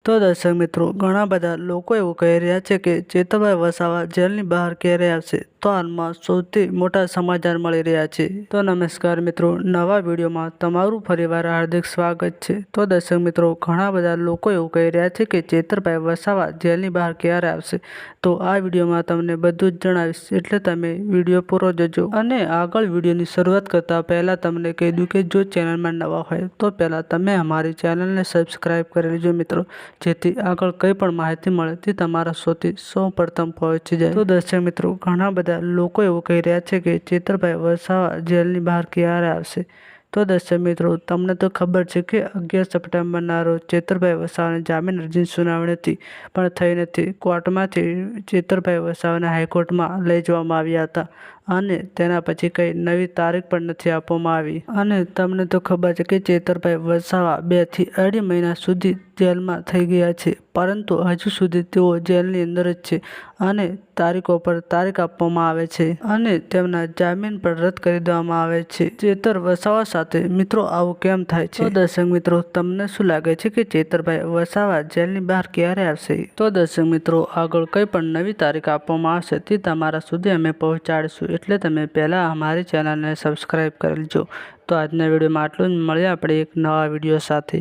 તો દર્શક મિત્રો, ઘણા બધા લોકો એવું કહી રહ્યા છે કે ચેતરભાઈ વસાવા જેલની બહાર ક્યારે આવશે, તો હાલમાં સૌથી મોટા સમાચાર મળી રહ્યા છે। તો નમસ્કાર મિત્રો, નવા વિડીયોમાં તમારું ફરીવાર હાર્દિક સ્વાગત છે। તો દર્શક મિત્રો, ઘણા બધા લોકો એવું કહી રહ્યા છે કે ચેતરભાઈ વસાવા જેલની બહાર ક્યારે આવશે, તો આ વિડીયોમાં તમને બધું જ જણાવીશ, એટલે તમે વિડીયો પૂરો જોજો। અને આગળ વિડીયોની શરૂઆત કરતા પહેલા તમને કહી દઉં કે જો ચેનલમાં નવા હોય તો પહેલા તમે અમારી ચેનલને સબસ્ક્રાઇબ કરી લેજો મિત્રો, જેથી આગળ કંઈ પણ માહિતી મળે તે તમારા સુધી સૌપ્રથમ પહોંચી જાય। તો દર્શક મિત્રો, ઘણા બધા લોકો એવું કહી રહ્યા છે કે ચેતરભાઈ વસાવા જેલની બહાર ક્યારે આવશે। તો દર્શક મિત્રો, તમને તો ખબર છે કે 11 સપ્ટેમ્બરના રોજ ચેતરભાઈ વસાવાની જામીન અરજીની સુનાવણી હતી, પણ થઈ નથી। કોર્ટમાંથી ચેતરભાઈ વસાવાને હાઈકોર્ટમાં લઈ જવામાં આવ્યા હતા અને તેના પછી કંઈ નવી તારીખ પણ નથી આપવામાં આવી। અને તમને તો ખબર છે કે ચેતરભાઈ વસાવા 2 થી 2.5 મહિના સુધી જેલમાં થઈ ગયા છે, પરંતુ હજુ સુધી તેઓ જેલની અંદર જ છે અને તારીખો પર તારીખ આપવામાં આવે છે અને તેમના જામીન પણ રદ કરી દેવામાં આવે છે। ચેતર વસાવા સાથે મિત્રો આવું કેમ થાય છે? તો દર્શક મિત્રો, તમને શું લાગે છે કે ચેતરભાઈ વસાવા જેલની બહાર ક્યારે આવશે? તો દર્શક મિત્રો, આગળ કંઈ પણ નવી તારીખ આપવામાં આવશે તે તમારા સુધી અમે પહોંચાડીશું, એટલે તમે પહેલાં અમારી ચેનલને સબસ્ક્રાઈબ કરી લેજો। તો આજના વિડીયોમાં આટલું જ, મળીએ આપણે એક નવા વિડીયો સાથે।